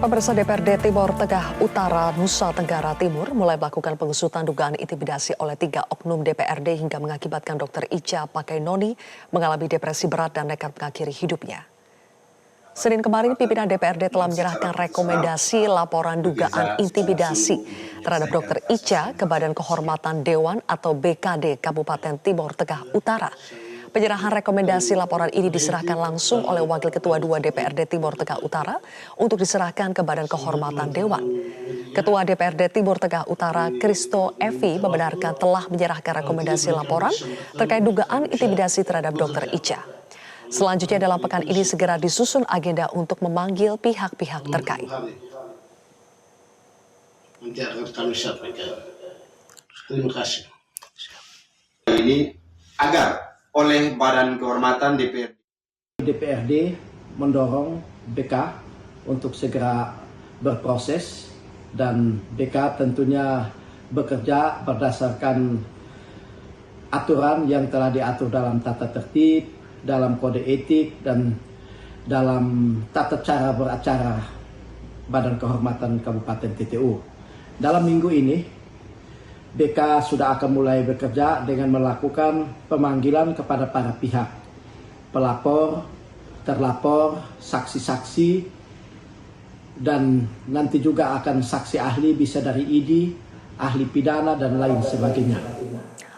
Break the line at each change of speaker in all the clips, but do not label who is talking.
Pemirsa DPRD Timur Tengah Utara Nusa Tenggara Timur mulai melakukan pengusutan dugaan intimidasi oleh 3 oknum DPRD hingga mengakibatkan Dr. Ica Pakainoni mengalami depresi berat dan nekat mengakhiri hidupnya. Senin kemarin, pimpinan DPRD telah menyerahkan rekomendasi laporan dugaan intimidasi terhadap Dr. Ica ke Badan Kehormatan Dewan atau BKD Kabupaten Timur Tengah Utara. Penyerahan rekomendasi laporan ini diserahkan langsung oleh Wakil Ketua 2 DPRD Timur Tengah Utara untuk diserahkan ke Badan Kehormatan Dewan. Ketua DPRD Timur Tengah Utara, Kristo Evi, membenarkan telah menyerahkan rekomendasi laporan terkait dugaan intimidasi terhadap Dr. Ica. Selanjutnya dalam pekan ini segera disusun agenda untuk memanggil pihak-pihak terkait.
Nanti akan kami sampaikan. Terima kasih. Ini agar oleh Badan Kehormatan
DPRD mendorong BK untuk segera berproses dan BK tentunya bekerja berdasarkan aturan yang telah diatur dalam tata tertib, dalam kode etik, dan dalam tata cara beracara Badan Kehormatan Kabupaten TTU. Dalam minggu ini, BK sudah akan mulai bekerja dengan melakukan pemanggilan kepada para pihak, pelapor, terlapor, saksi-saksi, dan nanti juga akan saksi ahli bisa dari ID, ahli pidana, dan lain sebagainya.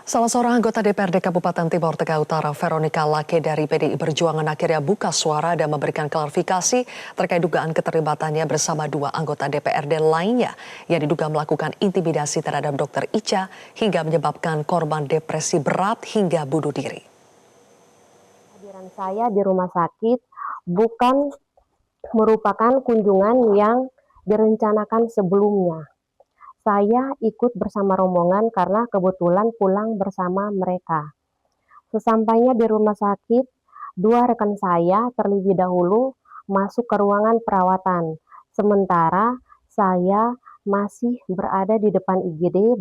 Salah seorang anggota DPRD Kabupaten Timur Tengah Utara, Veronica Lake dari PDI Perjuangan, akhirnya buka suara dan memberikan klarifikasi terkait dugaan keterlibatannya bersama 2 anggota DPRD lainnya yang diduga melakukan intimidasi terhadap Dr. Ica hingga menyebabkan korban depresi berat hingga bunuh diri.
Kehadiran saya di rumah sakit bukan merupakan kunjungan yang direncanakan sebelumnya. Saya ikut bersama rombongan karena kebetulan pulang bersama mereka. Sesampainya di rumah sakit, 2 rekan saya terlebih dahulu masuk ke ruangan perawatan. Sementara saya masih berada di depan IGD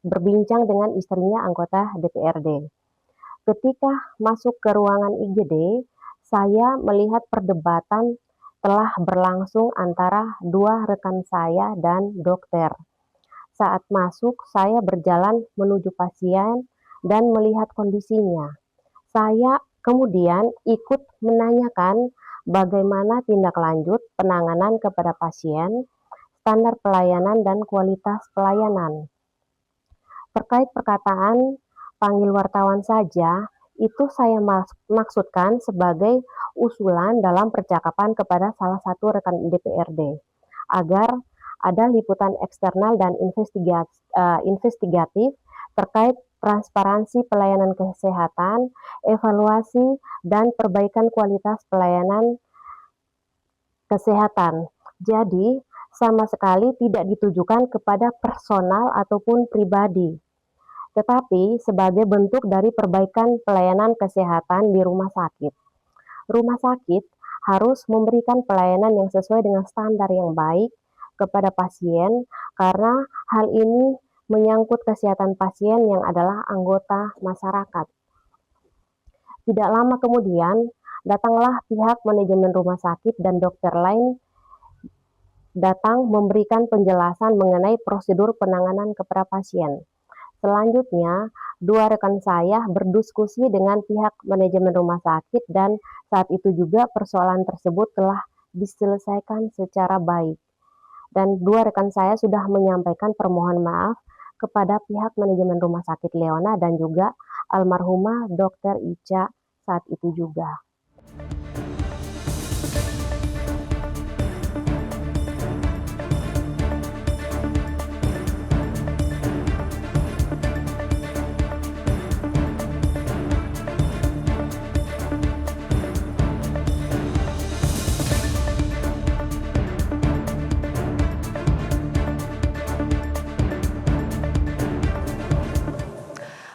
berbincang dengan istrinya anggota DPRD. Ketika masuk ke ruangan IGD, saya melihat perdebatan telah berlangsung antara 2 rekan saya dan dokter. Saat masuk, saya berjalan menuju pasien dan melihat kondisinya. Saya kemudian ikut menanyakan bagaimana tindak lanjut penanganan kepada pasien, standar pelayanan, dan kualitas pelayanan. Terkait perkataan panggil wartawan saja, itu saya maksudkan sebagai usulan dalam percakapan kepada salah satu rekan DPRD, agar ada liputan eksternal dan investigatif terkait transparansi pelayanan kesehatan, evaluasi, dan perbaikan kualitas pelayanan kesehatan. Jadi, sama sekali tidak ditujukan kepada personal ataupun pribadi, tetapi sebagai bentuk dari perbaikan pelayanan kesehatan di rumah sakit. Rumah sakit harus memberikan pelayanan yang sesuai dengan standar yang baik kepada pasien, karena hal ini menyangkut kesehatan pasien yang adalah anggota masyarakat. Tidak lama kemudian, datanglah pihak manajemen rumah sakit dan dokter lain datang memberikan penjelasan mengenai prosedur penanganan kepada pasien. Selanjutnya, 2 rekan saya berdiskusi dengan pihak manajemen rumah sakit dan saat itu juga persoalan tersebut telah diselesaikan secara baik. Dan 2 rekan saya sudah menyampaikan permohonan maaf kepada pihak manajemen Rumah Sakit Leona dan juga almarhumah Dr. Ica saat itu juga.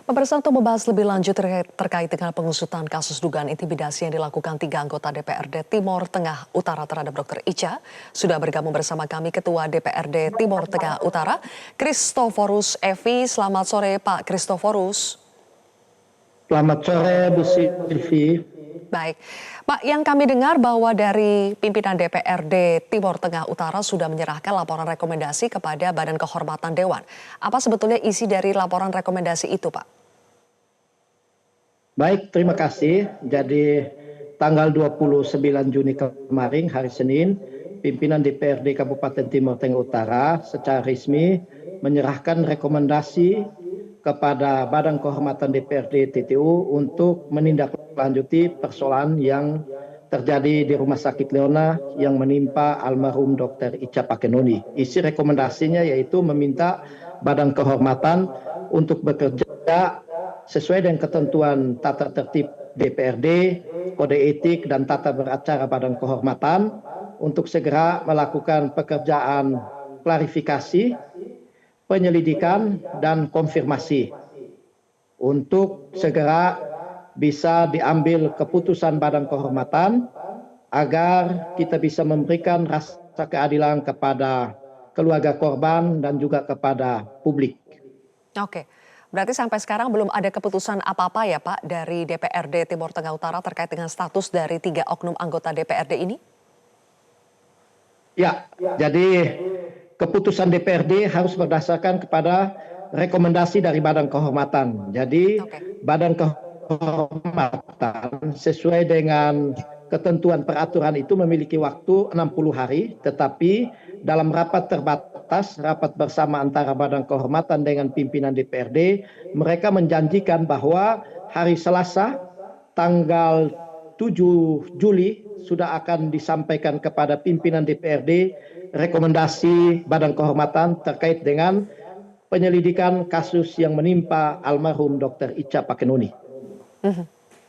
Pemirsa, untuk membahas lebih lanjut terkait dengan pengusutan kasus dugaan intimidasi yang dilakukan 3 anggota DPRD Timur Tengah Utara terhadap Dr. Ica, sudah bergabung bersama kami Ketua DPRD Timur Tengah Utara, Kristoforus Evi. Selamat sore, Pak Kristoforus.
Selamat sore, Bu Silvi.
Baik, Pak, yang kami dengar bahwa dari pimpinan DPRD Timur Tengah Utara sudah menyerahkan laporan rekomendasi kepada Badan Kehormatan Dewan. Apa sebetulnya isi dari laporan rekomendasi itu, Pak?
Baik, terima kasih. Jadi tanggal 29 Juni kemarin, hari Senin, pimpinan DPRD Kabupaten Timur Tengah Utara secara resmi menyerahkan rekomendasi kepada Badan Kehormatan DPRD TTU untuk menindaklanjuti persoalan yang terjadi di Rumah Sakit Leona yang menimpa almarhum Dr. Icha Pakenoni. Isi rekomendasinya yaitu meminta Badan Kehormatan untuk bekerja sesuai dengan ketentuan tata tertib DPRD, kode etik dan tata beracara Badan Kehormatan untuk segera melakukan pekerjaan klarifikasi, penyelidikan dan konfirmasi untuk segera bisa diambil keputusan Badan Kehormatan agar kita bisa memberikan rasa keadilan kepada keluarga korban dan juga kepada publik.
Oke, berarti sampai sekarang belum ada keputusan apa-apa ya Pak dari DPRD Timur Tengah Utara terkait dengan status dari 3 oknum anggota DPRD ini?
Ya, jadi keputusan DPRD harus berdasarkan kepada rekomendasi dari Badan Kehormatan. Jadi Badan Kehormatan sesuai dengan ketentuan peraturan itu memiliki waktu 60 hari, tetapi dalam rapat terbatas, rapat bersama antara Badan Kehormatan dengan pimpinan DPRD, mereka menjanjikan bahwa hari Selasa tanggal 7 Juli sudah akan disampaikan kepada pimpinan DPRD rekomendasi Badan Kehormatan terkait dengan penyelidikan kasus yang menimpa almarhum Dr. Icha Pakenoni.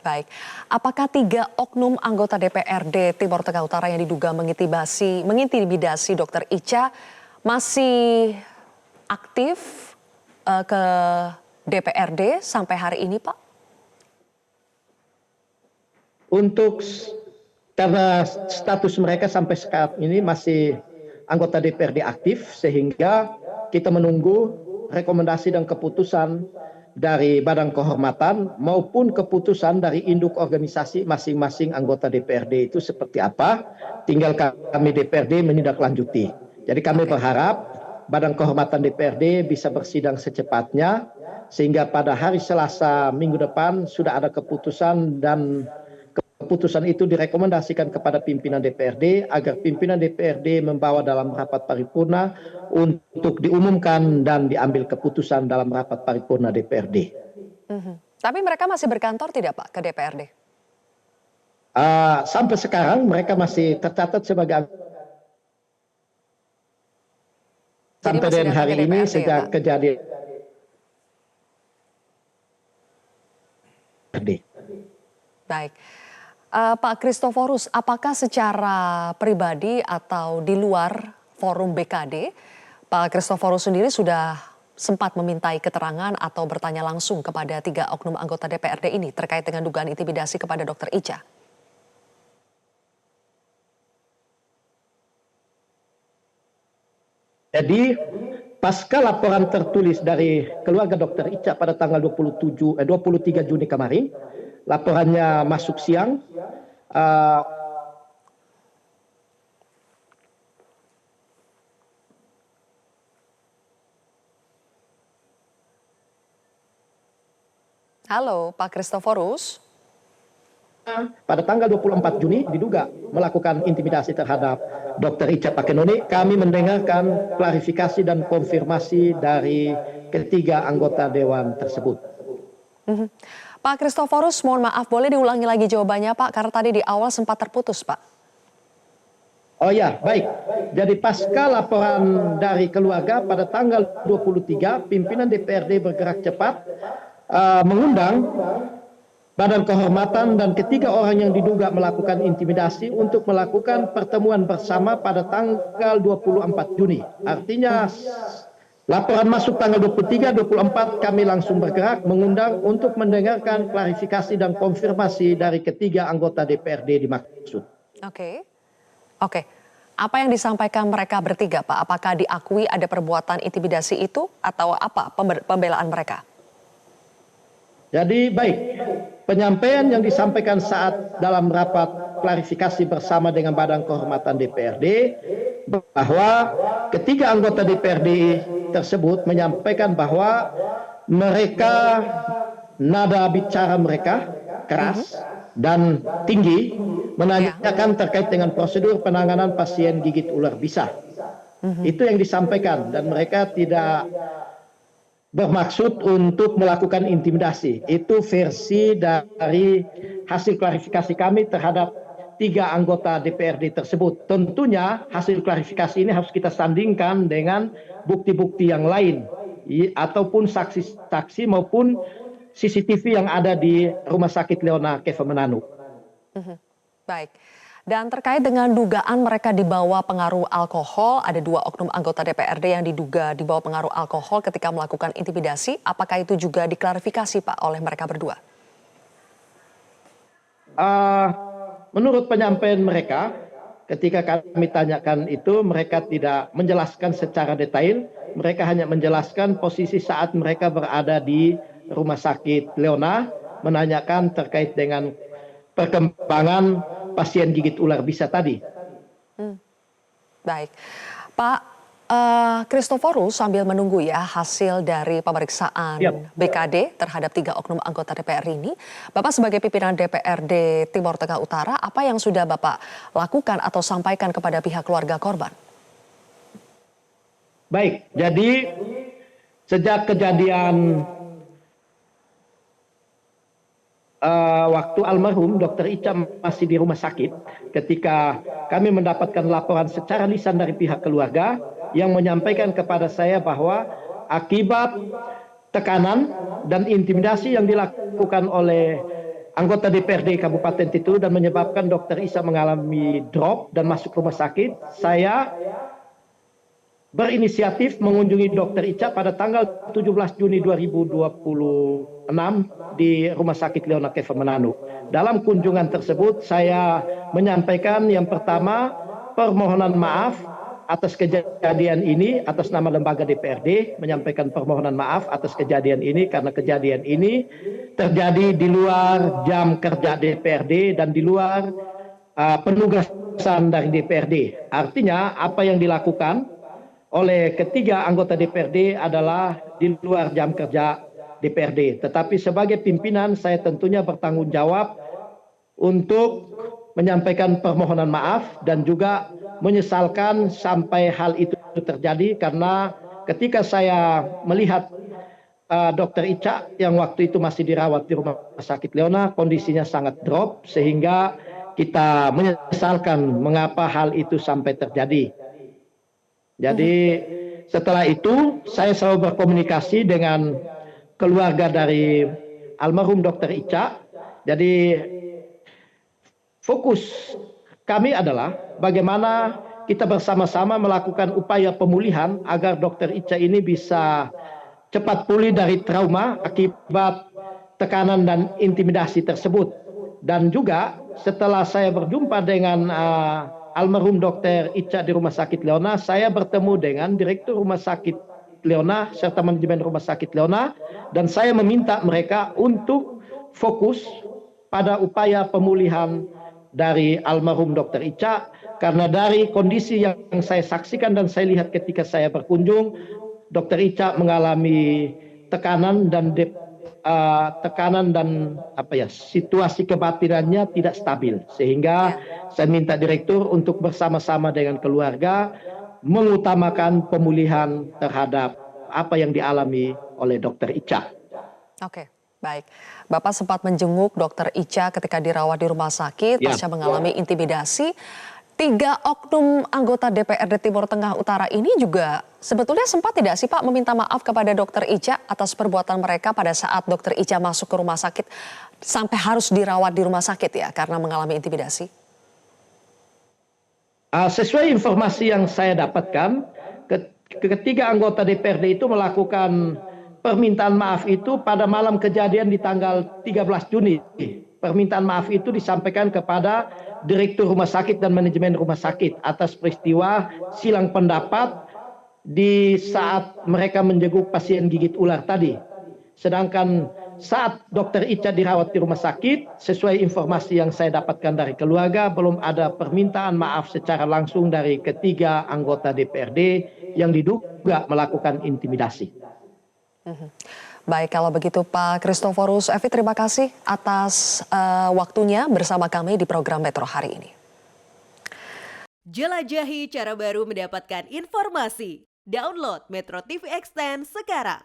Baik, apakah 3 oknum anggota DPRD Timur Tengah Utara yang diduga mengintimidasi Dr. Icha masih aktif ke DPRD sampai hari ini, Pak?
Untuk karena status mereka sampai saat ini masih anggota DPRD aktif, sehingga kita menunggu rekomendasi dan keputusan dari Badan Kehormatan maupun keputusan dari induk organisasi masing-masing anggota DPRD itu seperti apa, tinggal kami DPRD menindaklanjuti. Jadi kami berharap Badan Kehormatan DPRD bisa bersidang secepatnya sehingga pada hari Selasa minggu depan sudah ada keputusan dan keputusan itu direkomendasikan kepada pimpinan DPRD agar pimpinan DPRD membawa dalam rapat paripurna untuk diumumkan dan diambil keputusan dalam rapat paripurna DPRD.
Tapi mereka masih berkantor tidak Pak ke DPRD?
Sampai sekarang mereka masih tercatat sebagai sampai dengan hari ini sejak kejadian DPRD.
Baik. Pak Christoforus, apakah secara pribadi atau di luar forum BKD, Pak Christoforus sendiri sudah sempat memintai keterangan atau bertanya langsung kepada 3 oknum anggota DPRD ini terkait dengan dugaan intimidasi kepada Dr. Icha?
Jadi pasca laporan tertulis dari keluarga Dr. Icha pada tanggal 23 Juni kemarin, laporannya masuk siang.
Halo, Pak Christoforus.
Pada tanggal 24 Juni diduga melakukan intimidasi terhadap Dr. Icha Pakenoni. Kami mendengarkan klarifikasi dan konfirmasi dari ketiga anggota dewan tersebut.
Pak Christoforus, mohon maaf, boleh diulangi lagi jawabannya Pak, karena tadi di awal sempat terputus Pak.
Oh ya, baik. Jadi pasca laporan dari keluarga pada tanggal 23, pimpinan DPRD bergerak cepat mengundang Badan Kehormatan dan ketiga orang yang diduga melakukan intimidasi untuk melakukan pertemuan bersama pada tanggal 24 Juni. Artinya laporan masuk tanggal 23, 24 kami langsung bergerak mengundang untuk mendengarkan klarifikasi dan konfirmasi dari ketiga anggota DPRD dimaksud.
Oke. Apa yang disampaikan mereka bertiga Pak? Apakah diakui ada perbuatan intimidasi itu atau apa pembelaan mereka?
Jadi baik, penyampaian yang disampaikan saat dalam rapat klarifikasi bersama dengan Badan Kehormatan DPRD bahwa ketiga anggota DPRD tersebut menyampaikan bahwa mereka nada bicara mereka keras dan tinggi, menanyakan terkait dengan prosedur penanganan pasien gigit ular bisa. Itu yang disampaikan, dan mereka tidak bermaksud untuk melakukan intimidasi. Itu versi dari hasil klarifikasi kami terhadap 3 anggota DPRD tersebut. Tentunya hasil klarifikasi ini harus kita sandingkan dengan bukti-bukti yang lain, ataupun saksi-saksi maupun CCTV yang ada di Rumah Sakit Leona Keva Manado.
Baik. Dan terkait dengan dugaan mereka dibawa pengaruh alkohol, ada 2 oknum anggota DPRD yang diduga dibawa pengaruh alkohol ketika melakukan intimidasi. Apakah itu juga diklarifikasi, Pak, oleh mereka berdua?
Menurut penyampaian mereka, ketika kami tanyakan itu, mereka tidak menjelaskan secara detail. Mereka hanya menjelaskan posisi saat mereka berada di Rumah Sakit Leona, menanyakan terkait dengan perkembangan pasien gigit ular bisa tadi.
Baik, Pak Kristoforus, sambil menunggu ya hasil dari pemeriksaan BKD terhadap 3 oknum anggota DPR ini, Bapak sebagai pimpinan DPRD Timur Tengah Utara, apa yang sudah Bapak lakukan atau sampaikan kepada pihak keluarga korban?
Baik, jadi sejak kejadian waktu almarhum Dr. Ica masih di rumah sakit, ketika kami mendapatkan laporan secara lisan dari pihak keluarga yang menyampaikan kepada saya bahwa akibat tekanan dan intimidasi yang dilakukan oleh anggota DPRD Kabupaten Itu dan menyebabkan Dr. Ica mengalami drop dan masuk rumah sakit, saya berinisiatif mengunjungi Dr. Ica pada tanggal 17 Juni 2026 di Rumah Sakit Leona Keva Manado. Dalam kunjungan tersebut saya menyampaikan yang pertama permohonan maaf atas kejadian ini, atas nama lembaga DPRD menyampaikan permohonan maaf atas kejadian ini karena kejadian ini terjadi di luar jam kerja DPRD dan di luar penugasan dari DPRD. Artinya apa yang dilakukan oleh ketiga anggota DPRD adalah di luar jam kerja DPRD. Tetapi sebagai pimpinan saya tentunya bertanggung jawab untuk menyampaikan permohonan maaf dan juga menyesalkan sampai hal itu terjadi, karena ketika saya melihat Dr. Ica yang waktu itu masih dirawat di Rumah Sakit Leona, kondisinya sangat drop sehingga kita menyesalkan mengapa hal itu sampai terjadi. Jadi setelah itu saya selalu berkomunikasi dengan keluarga dari almarhum Dr. Ica. Jadi fokus kami adalah bagaimana kita bersama-sama melakukan upaya pemulihan agar Dr. Ica ini bisa cepat pulih dari trauma akibat tekanan dan intimidasi tersebut. Dan juga setelah saya berjumpa dengan almarhum Dr. Ica di Rumah Sakit Leona, saya bertemu dengan Direktur Rumah Sakit Leona serta manajemen Rumah Sakit Leona, dan saya meminta mereka untuk fokus pada upaya pemulihan dari almarhum Dr. Ica, karena dari kondisi yang saya saksikan dan saya lihat ketika saya berkunjung, Dr. Ica mengalami tekanan dan situasi kebatinannya tidak stabil, sehingga saya minta direktur untuk bersama-sama dengan keluarga mengutamakan pemulihan terhadap apa yang dialami oleh Dr. Ica.
Oke, baik. Bapak sempat menjenguk Dr. Ica ketika dirawat di rumah sakit pasca mengalami intimidasi. 3 oknum anggota DPRD Timur Tengah Utara ini juga sebetulnya sempat tidak sih Pak meminta maaf kepada Dr. Ica atas perbuatan mereka pada saat Dr. Ica masuk ke rumah sakit sampai harus dirawat di rumah sakit ya karena mengalami intimidasi?
Sesuai informasi yang saya dapatkan, ketiga anggota DPRD itu melakukan permintaan maaf itu pada malam kejadian di tanggal 13 Juni. Permintaan maaf itu disampaikan kepada Direktur Rumah Sakit dan Manajemen Rumah Sakit atas peristiwa silang pendapat di saat mereka menjenguk pasien gigit ular tadi. Sedangkan saat Dr. Ica dirawat di rumah sakit, sesuai informasi yang saya dapatkan dari keluarga, belum ada permintaan maaf secara langsung dari ketiga anggota DPRD yang diduga melakukan intimidasi.
Baik, kalau begitu Pak Kristoforus Evi, terima kasih atas waktunya bersama kami di program Metro hari ini.
Jelajahi cara baru mendapatkan informasi. Download Metro TV Extend sekarang.